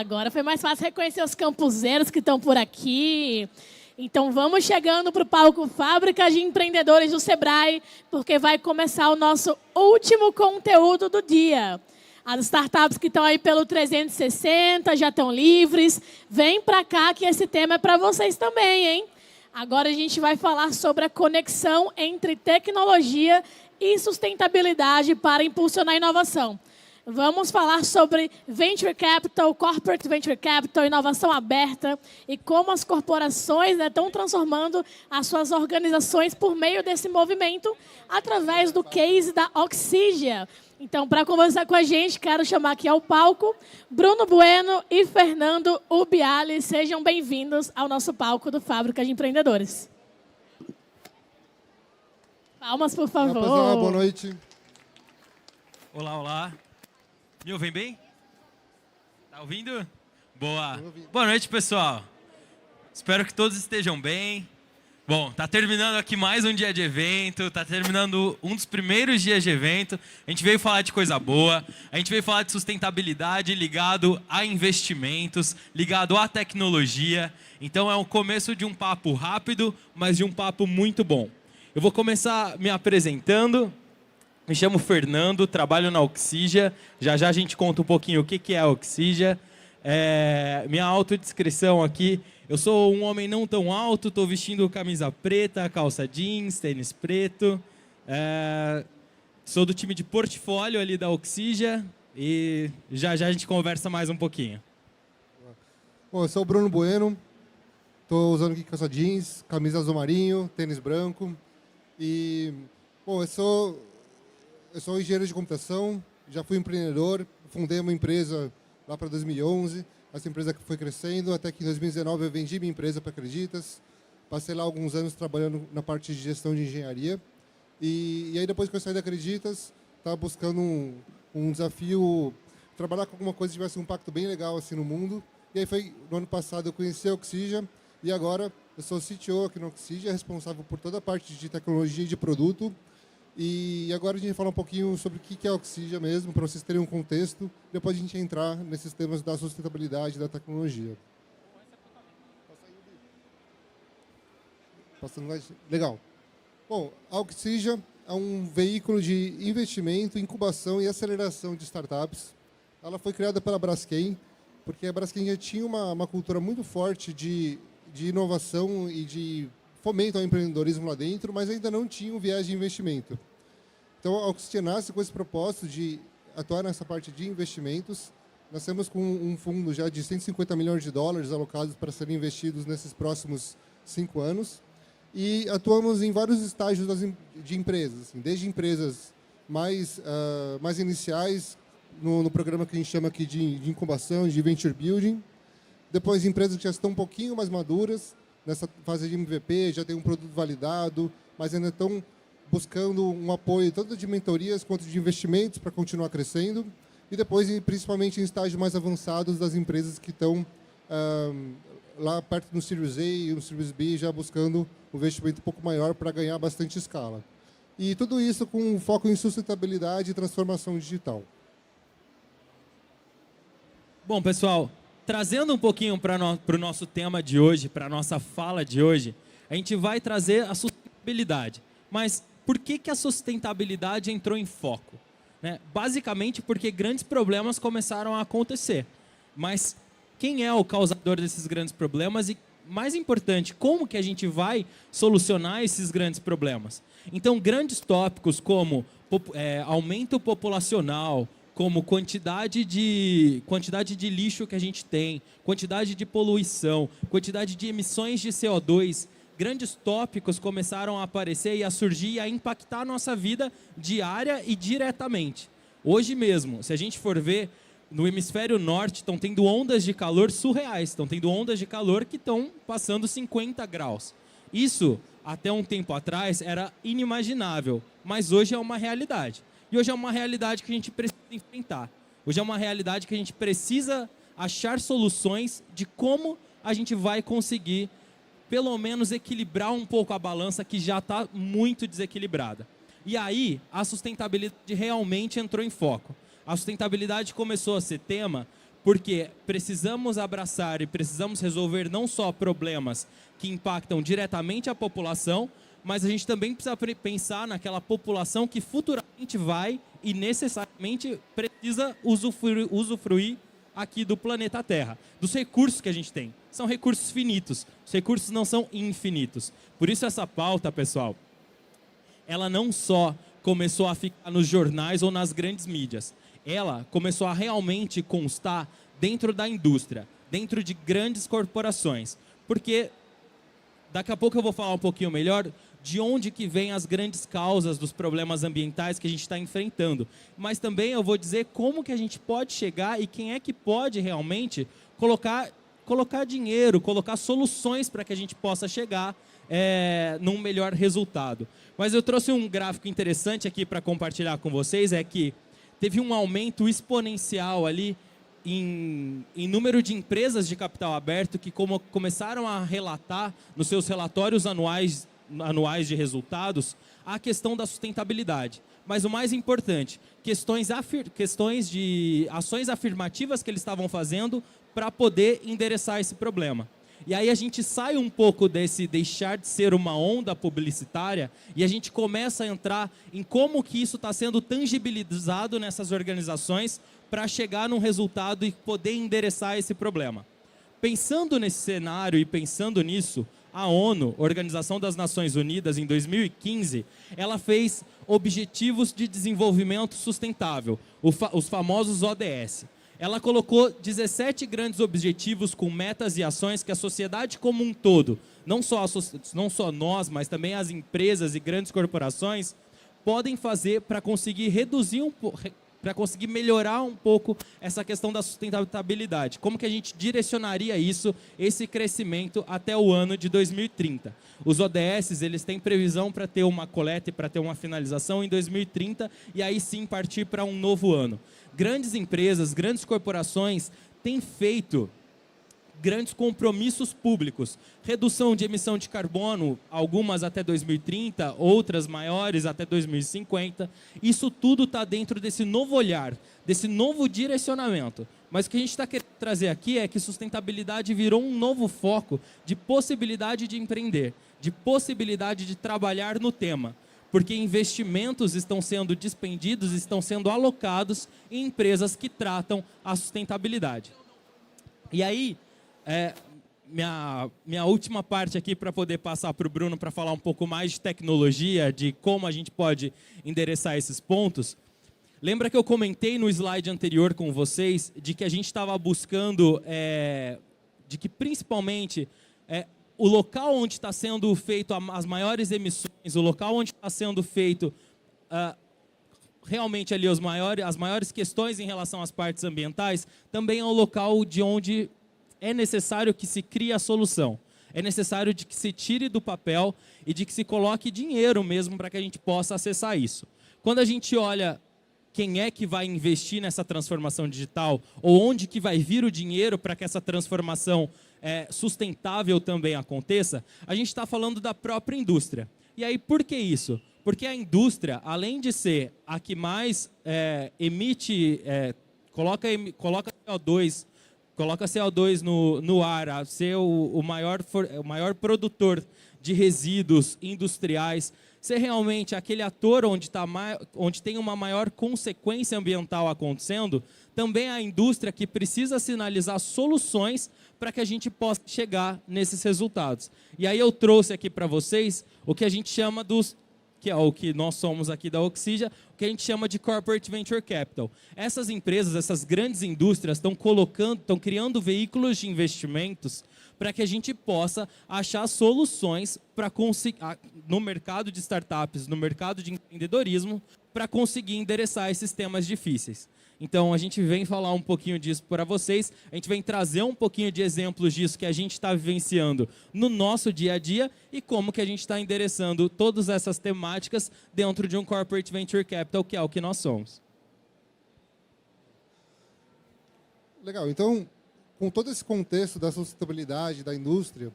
agora foi mais fácil reconhecer os campuseiros que estão por aqui. Então, vamos chegando para o palco Fábrica de Empreendedores do Sebrae, porque vai começar o nosso último conteúdo do dia. As startups que estão aí pelo 360 já estão livres. Vem para cá que esse tema é para vocês também, hein? Agora a gente vai falar sobre a conexão entre tecnologia e sustentabilidade para impulsionar a inovação. Vamos falar sobre Venture Capital, Corporate Venture Capital, inovação aberta e como as corporações estão transformando as suas organizações por meio desse movimento através do case da Oxygia. Então, para conversar com a gente, quero chamar aqui ao palco Bruno Bueno e Fernando Ubiali. Sejam bem-vindos ao nosso palco do Fábrica de Empreendedores. Palmas, por favor. Olá, boa noite. Olá, olá. Me ouvem bem? Tá ouvindo? Boa. Boa noite, pessoal. Espero que todos estejam bem. Bom, tá terminando aqui mais um dia de evento, tá terminando um dos primeiros dias de evento. A gente veio falar de coisa boa, a gente veio falar de sustentabilidade ligado a investimentos, ligado à tecnologia. Então é o começo de um papo rápido, mas de um papo muito bom. Eu vou começar me apresentando. Me chamo Fernando, trabalho na Oxygia. Já já a gente conta um pouquinho o que é a Oxygia. Minha autodescrição aqui. Eu sou um homem não tão alto, estou vestindo camisa preta, calça jeans, tênis preto. Sou do time de portfólio ali da Oxygia e já já a gente conversa mais um pouquinho. Bom, eu sou o Bruno Bueno, estou usando aqui calça jeans, camisa azul marinho, tênis branco. E, bom, eu sou engenheiro de computação, já fui empreendedor, fundei uma empresa lá para 2011, essa empresa que foi crescendo, até que em 2019 eu vendi minha empresa para Acreditas, passei lá alguns anos trabalhando na parte de gestão de engenharia, e aí depois que eu saí da Acreditas, estava buscando um desafio, trabalhar com alguma coisa que tivesse um impacto bem legal assim no mundo, e aí foi no ano passado eu conheci a Oxygia, e agora eu sou CTO aqui na Oxygia, responsável por toda a parte de tecnologia e de produto. E agora a gente vai falar um pouquinho sobre o que é a Oxygia mesmo, para vocês terem um contexto. Depois a gente entrar nesses temas da sustentabilidade e da tecnologia. Legal. Bom, a Oxygia é um veículo de investimento, incubação e aceleração de startups. Ela foi criada pela Braskem, porque a Braskem já tinha uma cultura muito forte de inovação e de fomento ao empreendedorismo lá dentro, mas ainda não tinha um viés de investimento. Então, a Oxygia nasce com esse propósito de atuar nessa parte de investimentos. Nós temos com um fundo já de 150 milhões de dólares alocados para serem investidos nesses próximos 5 anos. E atuamos em vários estágios de empresas, assim, desde empresas mais iniciais, no programa que a gente chama aqui de incubação, de venture building. Depois, empresas que já estão um pouquinho mais maduras, nessa fase de MVP, já tem um produto validado, mas ainda estão buscando um apoio tanto de mentorias quanto de investimentos para continuar crescendo. E depois, principalmente em estágios mais avançados das empresas que estão lá perto do Series A e no Series B, já buscando um investimento um pouco maior para ganhar bastante escala. E tudo isso com foco em sustentabilidade e transformação digital. Bom, pessoal, trazendo um pouquinho para o nosso tema de hoje, para a nossa fala de hoje, a gente vai trazer a sustentabilidade. Mas por que a sustentabilidade entrou em foco? Basicamente porque grandes problemas começaram a acontecer. Mas quem é o causador desses grandes problemas e, mais importante, como que a gente vai solucionar esses grandes problemas? Então, grandes tópicos como aumento populacional, como quantidade de lixo que a gente tem, quantidade de poluição, quantidade de emissões de CO2, grandes tópicos começaram a aparecer e a surgir e a impactar a nossa vida diária e diretamente. Hoje mesmo, se a gente for ver, no hemisfério norte estão tendo ondas de calor surreais, estão tendo ondas de calor que estão passando 50 graus. Isso, até um tempo atrás, era inimaginável, mas hoje é uma realidade. E hoje é uma realidade que a gente precisa enfrentar. Hoje é uma realidade que a gente precisa achar soluções de como a gente vai conseguir, pelo menos, equilibrar um pouco a balança que já está muito desequilibrada. E aí, a sustentabilidade realmente entrou em foco. A sustentabilidade começou a ser tema porque precisamos abraçar e precisamos resolver não só problemas que impactam diretamente a população, mas a gente também precisa pensar naquela população que futuramente vai e necessariamente precisa usufruir aqui do planeta Terra, dos recursos que a gente tem. São recursos finitos, os recursos não são infinitos. Por isso essa pauta, pessoal, ela não só começou a ficar nos jornais ou nas grandes mídias, ela começou a realmente constar dentro da indústria, dentro de grandes corporações. Porque daqui a pouco eu vou falar um pouquinho melhor de onde que vêm as grandes causas dos problemas ambientais que a gente está enfrentando. Mas também eu vou dizer como que a gente pode chegar e quem é que pode realmente colocar dinheiro, colocar soluções para que a gente possa chegar num melhor resultado. Mas eu trouxe um gráfico interessante aqui para compartilhar com vocês, é que teve um aumento exponencial ali em número de empresas de capital aberto que começaram a relatar nos seus relatórios anuais de resultados a questão da sustentabilidade. Mas o mais importante, questões de ações afirmativas que eles estavam fazendo para poder endereçar esse problema. E aí a gente sai um pouco desse deixar de ser uma onda publicitária e a gente começa a entrar em como que isso está sendo tangibilizado nessas organizações para chegar num resultado e poder endereçar esse problema. Pensando nesse cenário e pensando nisso, a ONU, Organização das Nações Unidas, em 2015, ela fez Objetivos de Desenvolvimento Sustentável, os famosos ODS. Ela colocou 17 grandes objetivos com metas e ações que a sociedade como um todo, não só nós, mas também as empresas e grandes corporações, podem fazer para conseguir reduzir para conseguir melhorar um pouco essa questão da sustentabilidade. Como que a gente direcionaria isso, esse crescimento até o ano de 2030? Os ODS, eles têm previsão para ter uma coleta e para ter uma finalização em 2030 e aí sim partir para um novo ano. Grandes empresas, grandes corporações têm feito grandes compromissos públicos. Redução de emissão de carbono, algumas até 2030, outras maiores até 2050. Isso tudo está dentro desse novo olhar, desse novo direcionamento. Mas o que a gente está querendo trazer aqui é que sustentabilidade virou um novo foco de possibilidade de empreender, de possibilidade de trabalhar no tema. Porque investimentos estão sendo dispendidos, estão sendo alocados em empresas que tratam a sustentabilidade. E aí, minha última parte aqui para poder passar para o Bruno para falar um pouco mais de tecnologia, de como a gente pode endereçar esses pontos. Lembra que eu comentei no slide anterior com vocês de que a gente estava buscando, de que principalmente o local onde está sendo feito as maiores emissões, o local onde está sendo feito realmente ali as maiores questões em relação às partes ambientais, também é o local de onde é necessário que se crie a solução. É necessário de que se tire do papel e de que se coloque dinheiro mesmo para que a gente possa acessar isso. Quando a gente olha quem é que vai investir nessa transformação digital ou onde que vai vir o dinheiro para que essa transformação sustentável também aconteça, a gente está falando da própria indústria. E aí, por que isso? Porque a indústria, além de ser a que mais emite, coloca CO2 no ar, a ser o maior produtor de resíduos industriais, ser realmente aquele ator onde tem uma maior consequência ambiental acontecendo, também é a indústria que precisa sinalizar soluções para que a gente possa chegar nesses resultados. E aí eu trouxe aqui para vocês o que a gente chama que é o que nós somos aqui da Oxygen, o que a gente chama de Corporate Venture Capital. Essas empresas, essas grandes indústrias estão criando veículos de investimentos para que a gente possa achar soluções para conseguir, no mercado de startups, no mercado de empreendedorismo, para conseguir endereçar esses temas difíceis. Então, a gente vem falar um pouquinho disso para vocês, a gente vem trazer um pouquinho de exemplos disso que a gente está vivenciando no nosso dia a dia e como que a gente está endereçando todas essas temáticas dentro de um Corporate Venture Capital, que é o que nós somos. Legal, então, com todo esse contexto da sustentabilidade da indústria,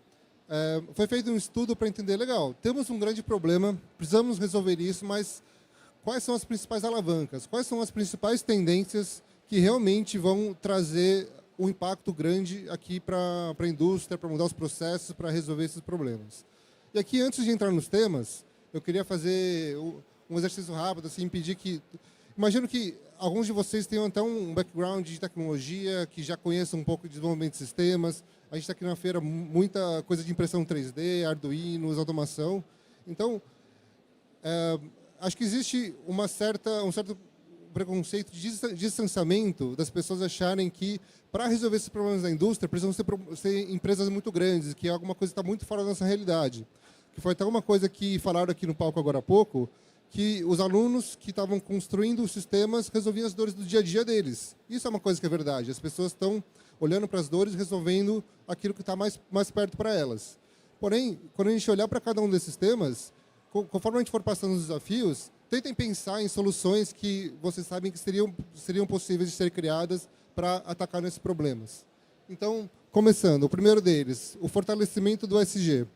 foi feito um estudo para entender, legal, temos um grande problema, precisamos resolver isso, mas quais são as principais alavancas? Quais são as principais tendências que realmente vão trazer um impacto grande aqui para a indústria, para mudar os processos, para resolver esses problemas. E aqui, antes de entrar nos temas, eu queria fazer um exercício rápido, assim, pedir que... Imagino que alguns de vocês tenham até um background de tecnologia, que já conheçam um pouco de desenvolvimento de sistemas. A gente está aqui na feira, muita coisa de impressão 3D, Arduino, automação. Então, acho que existe um certo preconceito de distanciamento das pessoas acharem que, para resolver esses problemas da indústria, precisam ser empresas muito grandes, que é alguma coisa que está muito fora da nossa realidade. Que foi até uma coisa que falaram aqui no palco agora há pouco, que os alunos que estavam construindo os sistemas resolviam as dores do dia a dia deles. Isso é uma coisa que é verdade. As pessoas estão olhando para as dores e resolvendo aquilo que está mais perto para elas. Porém, quando a gente olhar para cada um desses temas, conforme a gente for passando os desafios, tentem pensar em soluções que vocês sabem que seriam possíveis de ser criadas para atacar nesses problemas. Então, começando, o primeiro deles, o fortalecimento do ESG.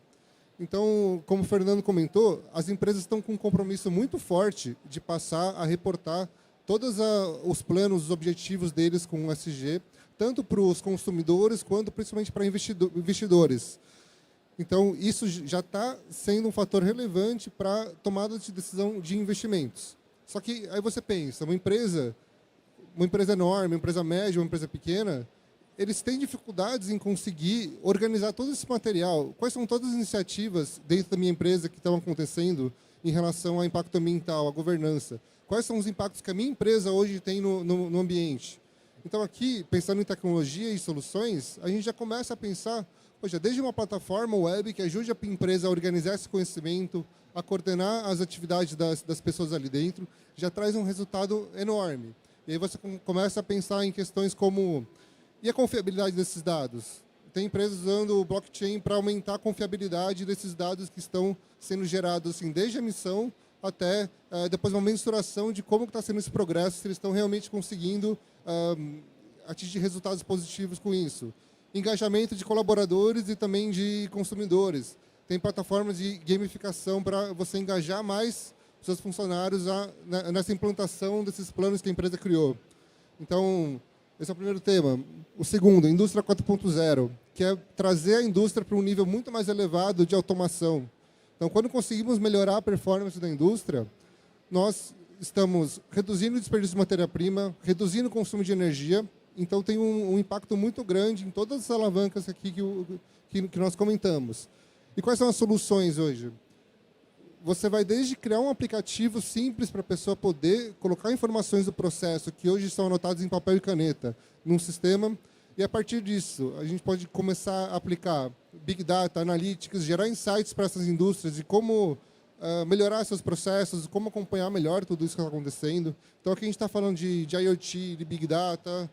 Então, como o Fernando comentou, as empresas estão com um compromisso muito forte de passar a reportar todos os planos, os objetivos deles com o ESG, tanto para os consumidores quanto principalmente para investidores. Então, isso já está sendo um fator relevante para a tomada de decisão de investimentos. Só que aí você pensa, uma empresa enorme, uma empresa média, uma empresa pequena, eles têm dificuldades em conseguir organizar todo esse material. Quais são todas as iniciativas dentro da minha empresa que estão acontecendo em relação ao impacto ambiental, à governança? Quais são os impactos que a minha empresa hoje tem no ambiente? Então, aqui, pensando em tecnologia e soluções, a gente já começa a pensar, poxa, desde uma plataforma web que ajude a empresa a organizar esse conhecimento, a coordenar as atividades das pessoas ali dentro, já traz um resultado enorme. E aí você começa a pensar em questões como... E a confiabilidade desses dados? Tem empresas usando o blockchain para aumentar a confiabilidade desses dados que estão sendo gerados, assim, desde a emissão até depois uma mensuração de como está sendo esse progresso, se eles estão realmente conseguindo atingir resultados positivos com isso. Engajamento de colaboradores e também de consumidores. Tem plataformas de gamificação para você engajar mais os seus funcionários nessa implantação desses planos que a empresa criou. Então, esse é o primeiro tema. O segundo, indústria 4.0, que é trazer a indústria para um nível muito mais elevado de automação. Então, quando conseguimos melhorar a performance da indústria, nós estamos reduzindo o desperdício de matéria-prima, reduzindo o consumo de energia. Então, tem um impacto muito grande em todas as alavancas aqui que nós comentamos. E quais são as soluções hoje? Você vai desde criar um aplicativo simples para a pessoa poder colocar informações do processo que hoje estão anotadas em papel e caneta num sistema, e a partir disso a gente pode começar a aplicar Big Data, Analytics, gerar insights para essas indústrias de como melhorar seus processos, como acompanhar melhor tudo isso que está acontecendo. Então aqui a gente está falando de IoT, de Big Data,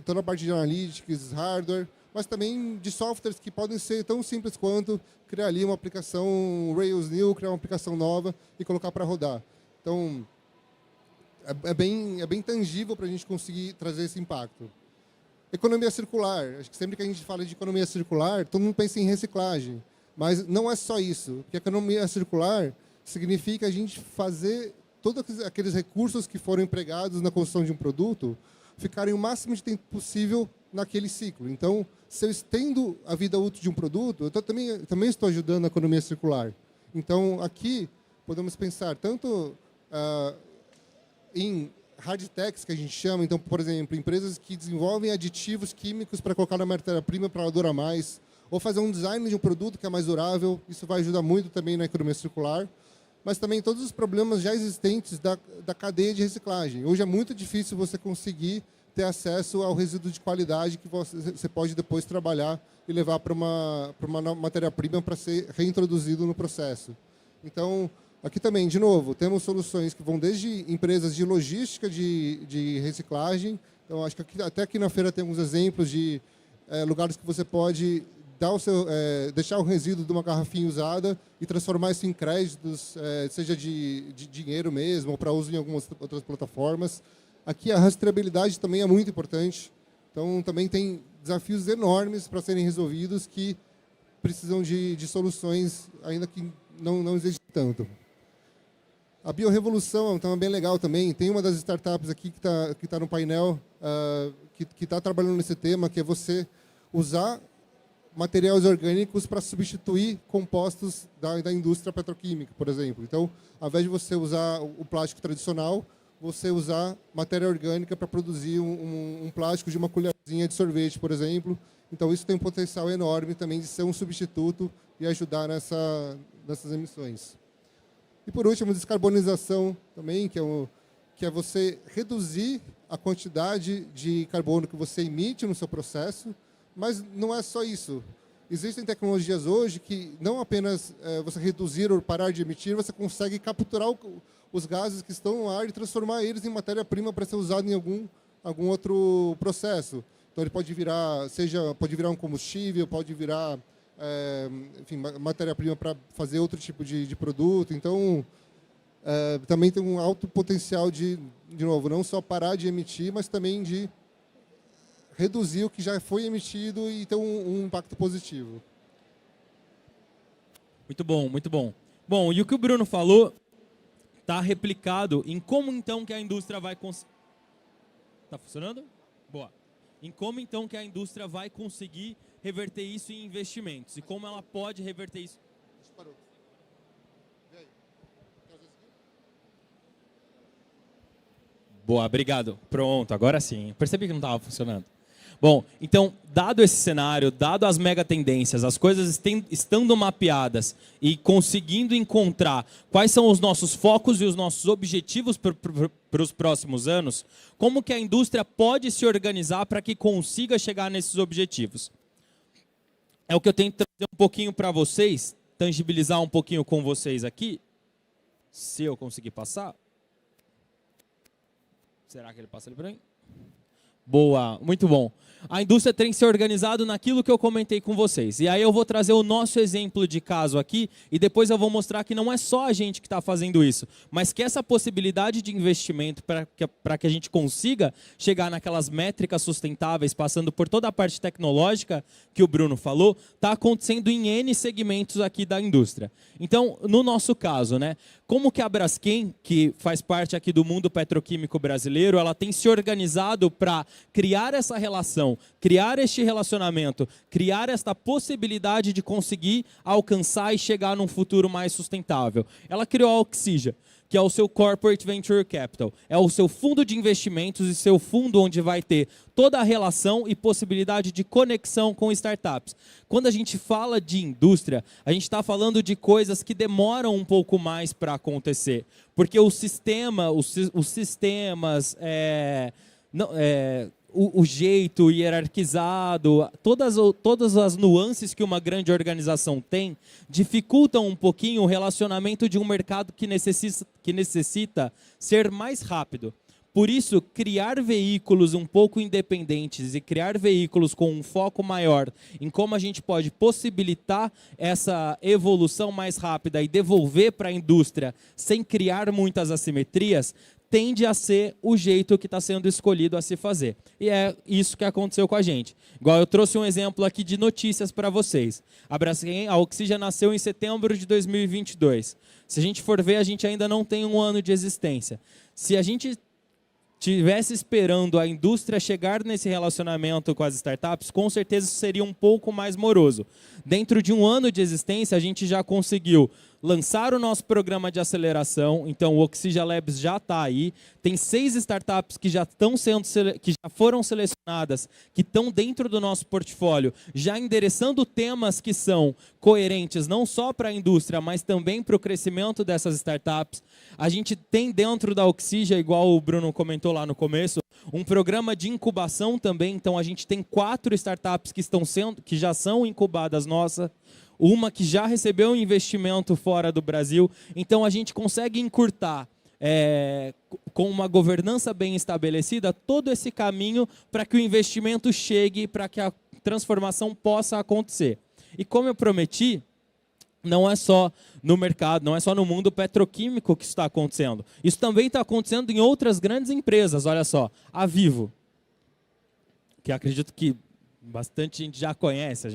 toda a parte de Analytics, hardware, mas também de softwares que podem ser tão simples quanto criar ali uma aplicação Rails New, criar uma aplicação nova e colocar para rodar. Então, é bem tangível para a gente conseguir trazer esse impacto. Economia circular. Acho que sempre que a gente fala de economia circular, todo mundo pensa em reciclagem. Mas não é só isso. Porque economia circular significa a gente fazer todos aqueles recursos que foram empregados na construção de um produto ficarem o máximo de tempo possível naquele ciclo. Então, se eu estendo a vida útil de um produto, eu também estou ajudando a economia circular. Então, aqui, podemos pensar tanto em hard techs, que a gente chama, então, por exemplo, empresas que desenvolvem aditivos químicos para colocar na matéria-prima para ela durar mais, ou fazer um design de um produto que é mais durável, isso vai ajudar muito também na economia circular, mas também todos os problemas já existentes da cadeia de reciclagem. Hoje é muito difícil você conseguir ter acesso ao resíduo de qualidade que você pode depois trabalhar e levar para uma matéria-prima para ser reintroduzido no processo. Então, aqui também, de novo, temos soluções que vão desde empresas de logística de reciclagem. Então, acho que até aqui na feira tem alguns exemplos de lugares que você pode deixar o resíduo de uma garrafinha usada e transformar isso em créditos, seja de dinheiro mesmo, ou para uso em algumas outras plataformas. Aqui a rastreabilidade também é muito importante. Então, também tem desafios enormes para serem resolvidos que precisam de soluções, ainda que não exigem tanto. A biorrevolução é um tema bem legal também. Tem uma das startups aqui que tá no painel, que está trabalhando nesse tema, que é você usar materiais orgânicos para substituir compostos da indústria petroquímica, por exemplo. Então, ao invés de você usar o plástico tradicional, você usar matéria orgânica para produzir um plástico de uma colherzinha de sorvete, por exemplo. Então, isso tem um potencial enorme também de ser um substituto e ajudar nessas emissões. E, por último, descarbonização também, que é você reduzir a quantidade de carbono que você emite no seu processo, mas não é só isso. Existem tecnologias hoje que não apenas você reduzir ou parar de emitir, você consegue capturar os gases que estão no ar e transformar eles em matéria-prima para ser usado em algum outro processo. Então, ele pode virar um combustível, pode virar enfim, matéria-prima para fazer outro tipo de produto. Então, também tem um alto potencial de novo, não só parar de emitir, mas também de reduzir o que já foi emitido e ter um impacto positivo. Muito bom, muito bom. Bom, e o que o Bruno falou está replicado em como então que a indústria vai conseguir... Está funcionando? Boa. Em como então que a indústria vai conseguir reverter isso em investimentos e como ela pode reverter isso. Parou. Boa, obrigado. Pronto, agora sim. Percebi que não estava funcionando. Bom, então, dado esse cenário, dado as mega tendências, as coisas estando mapeadas e conseguindo encontrar quais são os nossos focos e os nossos objetivos para os próximos anos, como que a indústria pode se organizar para que consiga chegar nesses objetivos? É o que eu tento trazer um pouquinho para vocês, tangibilizar um pouquinho com vocês aqui, se eu conseguir passar. Será que ele passa ali para mim? Boa, muito bom. A indústria tem que ser organizada naquilo que eu comentei com vocês. E aí eu vou trazer o nosso exemplo de caso aqui e depois eu vou mostrar que não é só a gente que está fazendo isso, mas que essa possibilidade de investimento para que a gente consiga chegar naquelas métricas sustentáveis, passando por toda a parte tecnológica que o Bruno falou, está acontecendo em N segmentos aqui da indústria. Então, no nosso caso, né, como que a Braskem, que faz parte aqui do mundo petroquímico brasileiro, ela tem se organizado para criar essa relação, criar este relacionamento, criar esta possibilidade de conseguir alcançar e chegar num futuro mais sustentável. Ela criou a Oxygia, que é o seu Corporate Venture Capital. É o seu fundo de investimentos e seu fundo onde vai ter toda a relação e possibilidade de conexão com startups. Quando a gente fala de indústria, a gente está falando de coisas que demoram um pouco mais para acontecer. Porque os sistemas, o jeito hierarquizado, todas as nuances que uma grande organização tem, dificultam um pouquinho o relacionamento de um mercado que necessita ser mais rápido. Por isso, criar veículos um pouco independentes e criar veículos com um foco maior em como a gente pode possibilitar essa evolução mais rápida e devolver para a indústria sem criar muitas assimetrias, tende a ser o jeito que está sendo escolhido a se fazer. E é isso que aconteceu com a gente. Igual eu trouxe um exemplo aqui de notícias para vocês. A Oxygia nasceu em setembro de 2022. Se a gente for ver, a gente ainda não tem um ano de existência. Se a gente tivesse esperando a indústria chegar nesse relacionamento com as startups, com certeza isso seria um pouco mais moroso. Dentro de um ano de existência, a gente já conseguiu lançar o nosso programa de aceleração, então o Oxygia Labs já está aí, tem 6 startups que já foram selecionadas, que estão dentro do nosso portfólio, já endereçando temas que são coerentes não só para a indústria, mas também para o crescimento dessas startups. A gente tem dentro da Oxygia, igual o Bruno comentou lá no começo, um programa de incubação também, então a gente tem 4 startups que já são incubadas nossa, uma que já recebeu um investimento fora do Brasil. Então, a gente consegue encurtar, com uma governança bem estabelecida, todo esse caminho para que o investimento chegue, para que a transformação possa acontecer. E como eu prometi, não é só no mercado, não é só no mundo petroquímico que isso está acontecendo. Isso também está acontecendo em outras grandes empresas. Olha só, a Vivo, que acredito que bastante gente já conhece,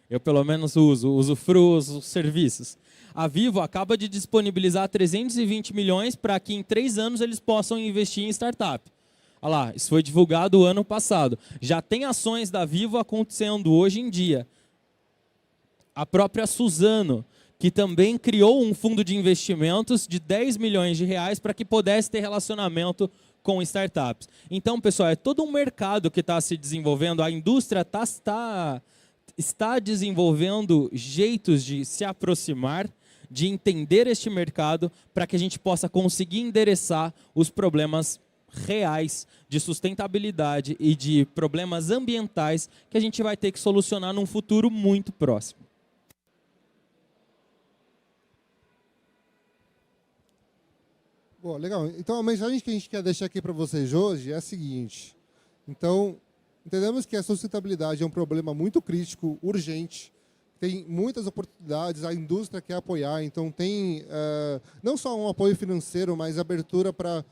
eu pelo menos usufruo os serviços. A Vivo acaba de disponibilizar 320 milhões para que em 3 anos eles possam investir em startup. Olha lá, isso foi divulgado ano passado. Já tem ações da Vivo acontecendo hoje em dia. A própria Suzano, que também criou um fundo de investimentos de 10 milhões de reais para que pudesse ter relacionamento com startups. Então, pessoal, é todo um mercado que está se desenvolvendo, a indústria está desenvolvendo jeitos de se aproximar, de entender este mercado, para que a gente possa conseguir endereçar os problemas reais de sustentabilidade e de problemas ambientais que a gente vai ter que solucionar num futuro muito próximo. Bom, legal. Então, a mensagem que a gente quer deixar aqui para vocês hoje é a seguinte. Então, entendemos que a sustentabilidade é um problema muito crítico, urgente, tem muitas oportunidades, a indústria quer apoiar, então tem não só um apoio financeiro, mas abertura para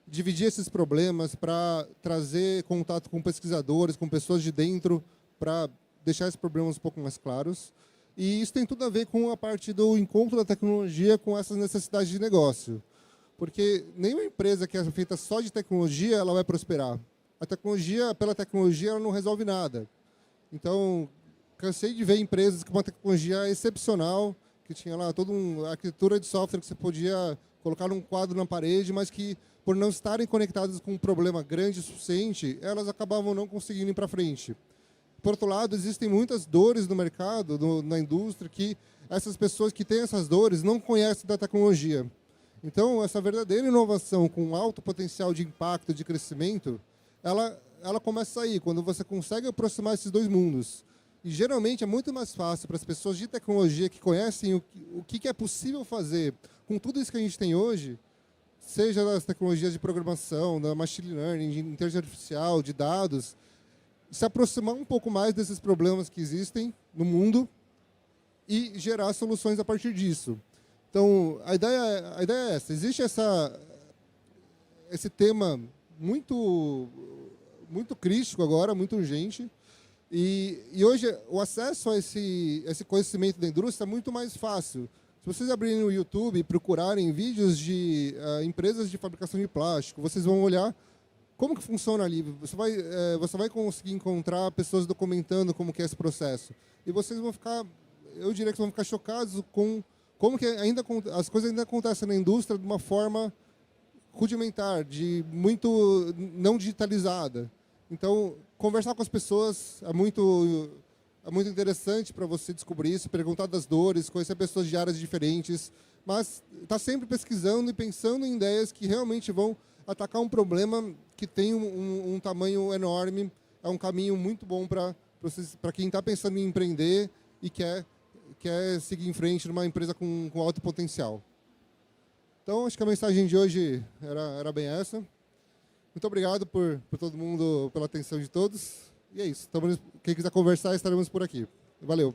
dividir esses problemas, para trazer contato com pesquisadores, com pessoas de dentro, para deixar esses problemas um pouco mais claros. E isso tem tudo a ver com a parte do encontro da tecnologia com essas necessidades de negócio. Porque nenhuma empresa que é feita só de tecnologia, ela vai prosperar. A tecnologia, pela tecnologia, ela não resolve nada. Então, cansei de ver empresas com uma tecnologia excepcional, que tinha lá toda uma arquitetura de software que você podia colocar num quadro na parede, mas que, por não estarem conectadas com um problema grande o suficiente, elas acabavam não conseguindo ir para frente. Por outro lado, existem muitas dores no mercado, na indústria, que essas pessoas que têm essas dores não conhecem da tecnologia. Então, essa verdadeira inovação com alto potencial de impacto, de crescimento, ela começa aí, quando você consegue aproximar esses dois mundos. E, geralmente, é muito mais fácil para as pessoas de tecnologia que conhecem o que é possível fazer com tudo isso que a gente tem hoje, seja das tecnologias de programação, da machine learning, de inteligência artificial, de dados, se aproximar um pouco mais desses problemas que existem no mundo e gerar soluções a partir disso. Então, a ideia é essa. Existe esse tema muito crítico agora, muito urgente, e hoje o acesso a esse conhecimento da indústria é muito mais fácil. Se vocês abrirem no YouTube e procurarem vídeos de empresas de fabricação de plástico, vocês vão olhar como que funciona ali. Você vai conseguir encontrar pessoas documentando como que é esse processo. E vocês vão ficar, eu diria que vão ficar chocados com como que as coisas ainda acontecem na indústria de uma forma rudimentar, muito não digitalizada. Então, conversar com as pessoas é muito interessante para você descobrir isso, perguntar das dores, conhecer pessoas de áreas diferentes, mas está sempre pesquisando e pensando em ideias que realmente vão atacar um problema que tem um tamanho enorme, é um caminho muito bom para quem está pensando em empreender e quer seguir em frente numa empresa com alto potencial. Então, acho que a mensagem de hoje era bem essa. Muito obrigado por todo mundo, pela atenção de todos. E é isso. Quem quiser conversar, estaremos por aqui. Valeu.